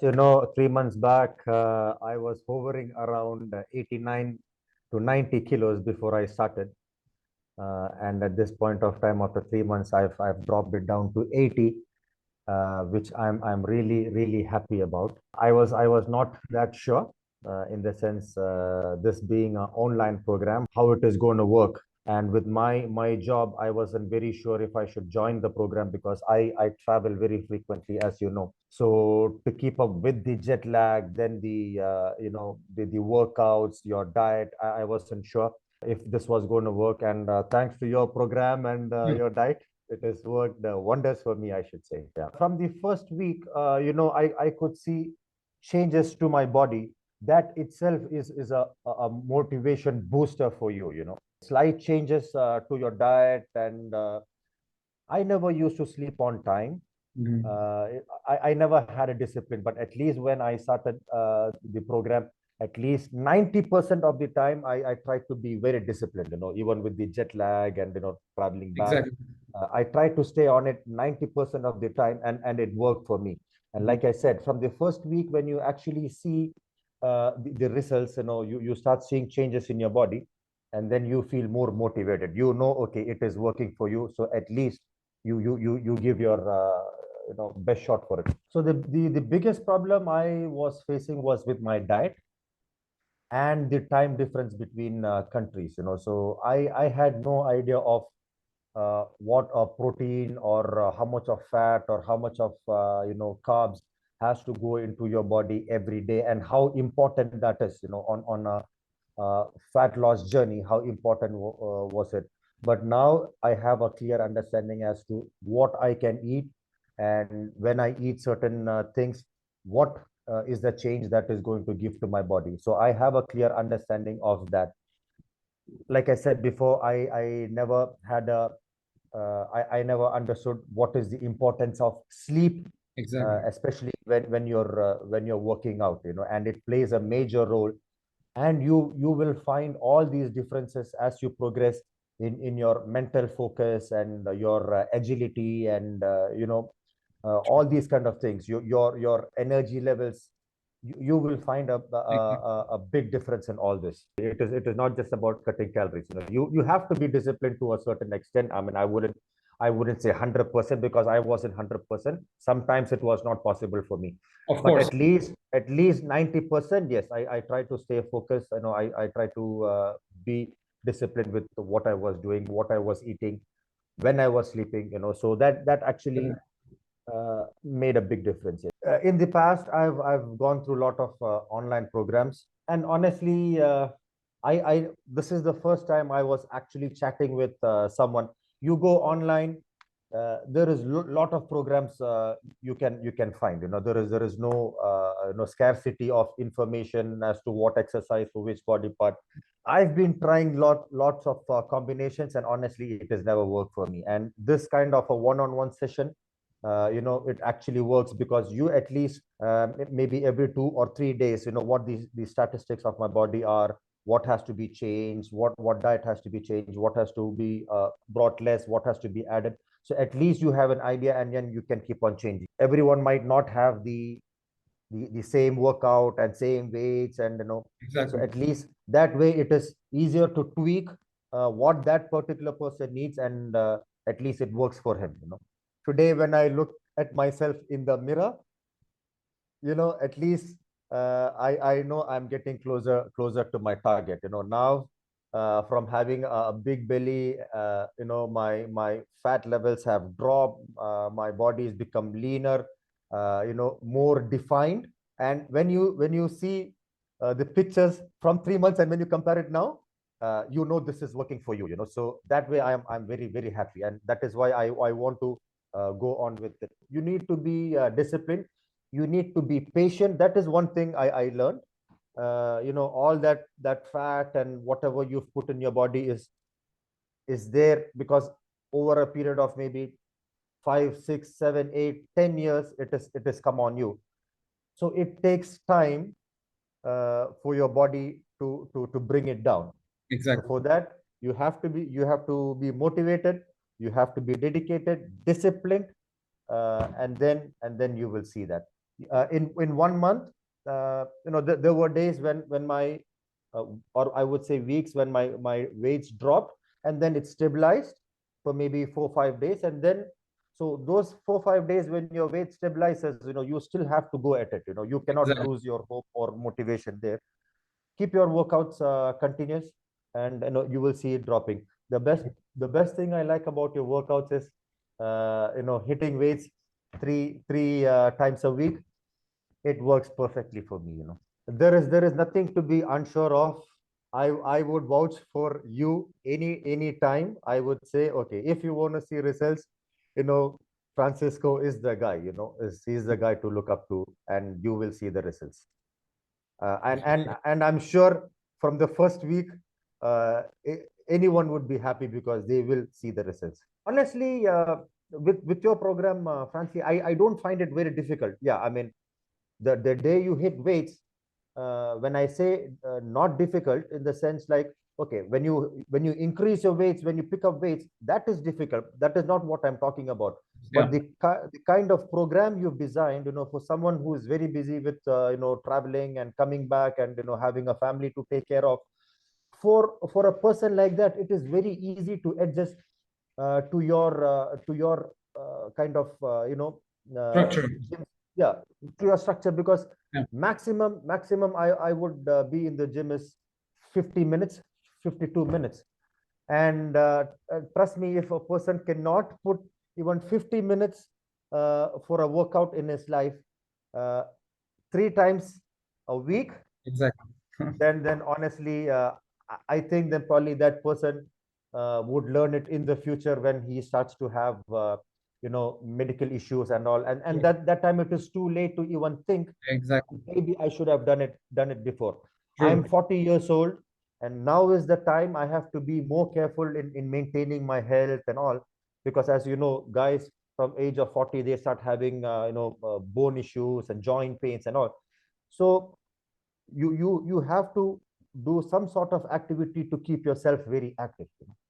3 months back, I was hovering around 89 to 90 kilos before I started. And at this point of time, after 3 months, I've dropped it down to 80, which I'm really, really happy about. I was not that sure, in the sense, this being an online program, how it is going to work. And with my job, I wasn't very sure if I should join the program because I travel very frequently, as you know. So to keep up with the jet lag, then the workouts, your diet, I wasn't sure if this was going to work. And thanks to your program and your diet, it has worked wonders for me, I should say. Yeah. From the first week, I could see changes to my body. That itself is a motivation booster for you. Slight changes to your diet. And I never used to sleep on time. Mhm. I never had a discipline, but at least when I started the program, at least 90% of the time, I tried to be very disciplined, even with the jet lag and, traveling back. Exactly. I tried to stay on it 90% of the time, and it worked for me. And Mhm. like I said, from the first week, when you actually see the results, you start seeing changes in your body, and then you feel more motivated. Okay, it is working for you. So at least you give your best shot for it. So the biggest problem I was facing was with my diet and the time difference between countries. So I had no idea of what a protein, or how much of fat, or how much of carbs has to go into your body every day, and how important that is, on a fat loss journey. How important was it? But now I have a clear understanding as to what I can eat, and when I eat certain things, what is the change that is going to give to my body. So I have a clear understanding of that. Like I said before, I never had a I never understood what is the importance of sleep, Exactly. especially when you're working out, and it plays a major role. And you will find all these differences as you progress in your mental focus, and your agility, and all these kind of things. Your energy levels, you will find Exactly. a big difference in all this. It is not just about cutting calories. You have to be disciplined to a certain extent. I mean, I wouldn't say 100%, because I wasn't 100%. Sometimes it was not possible for me, Of but course. at least 90%, yes. I try to stay focused. I try to be disciplined with what I was doing, what I was eating, when I was sleeping. So that actually made a big difference. Yes. In the past, I've gone through a lot of online programs, and honestly, I this is the first time I was actually chatting with someone. You go online, there is lot of programs you can find. There is no scarcity of information as to what exercise for which body part. I've been trying lots of combinations, and honestly, it has never worked for me. And this kind of a one-on-one session, it actually works, because you at least maybe every 2 or 3 days, what the statistics of my body are, what has to be changed, what diet has to be changed, what has to be brought less, what has to be added. So at least you have an idea, and then you can keep on changing. Everyone might not have the same workout and same weights, and so Exactly. at least that way it is easier to tweak what that particular person needs, and at least it works for him. Today, when I look at myself in the mirror, at least I know I'm getting closer to my target. Now, from having a big belly, my fat levels have dropped. My body has become leaner, more defined. And when you see the pictures from 3 months, and when you compare it now, this is working for you. So that way I'm very, very happy, and that is why I want to go on with it. You need to be disciplined. You need to be patient. That is one thing I learned. All that fat and whatever you've put in your body is there because over a period of maybe 5, 6, 7, 8, 10 years, it is come on you. So it takes time for your body to bring it down. So Exactly. for that, you have to be motivated, you have to be dedicated, disciplined, and then you will see that. In 1 month, there were days when my or I would say weeks when my weights dropped, and then it stabilized for maybe 4 5 days, and then so those 4 5 days when your weight stabilizes, you still have to go at it. You cannot Exactly. lose your hope or motivation there. Keep your workouts continuous, and you will see it dropping. The best thing I like about your workouts is hitting weights three times a week. It works perfectly for me. There is nothing to be unsure of. I would vouch for you any time. I would say, okay, if you want to see results, you know Francisco is the guy. He's the guy to look up to, and you will see the results. And I'm sure from the first week, anyone would be happy because they will see the results. Honestly, with your program, Francie, I don't find it very difficult. Yeah, I mean, the day you hit weights, when I say not difficult, in the sense like, okay, when you increase your weights, when you pick up weights, that is difficult. That is not what I'm talking about. Yeah. But the kind of program you've designed, for someone who is very busy with traveling and coming back, and having a family to take care of, for a person like that, it is very easy to adjust to your kind of Structure. gym, yeah, to your structure, because Yeah. maximum I would be in the gym is 50 minutes, 52 minutes. And trust me, if a person cannot put even 50 minutes for a workout in his life, uh, 3 times a week, Exactly. then honestly, I think then probably that person would learn it in the future when he starts to have medical issues and all, and True. that time it is too late to even think Exactly. maybe I should have done it before. I'm True. 40 years old, and now is the time I have to be more careful in maintaining my health and all, because as you know, guys from age of 40, they start having bone issues and joint pains and all. So you have to do some sort of activity to keep yourself very active.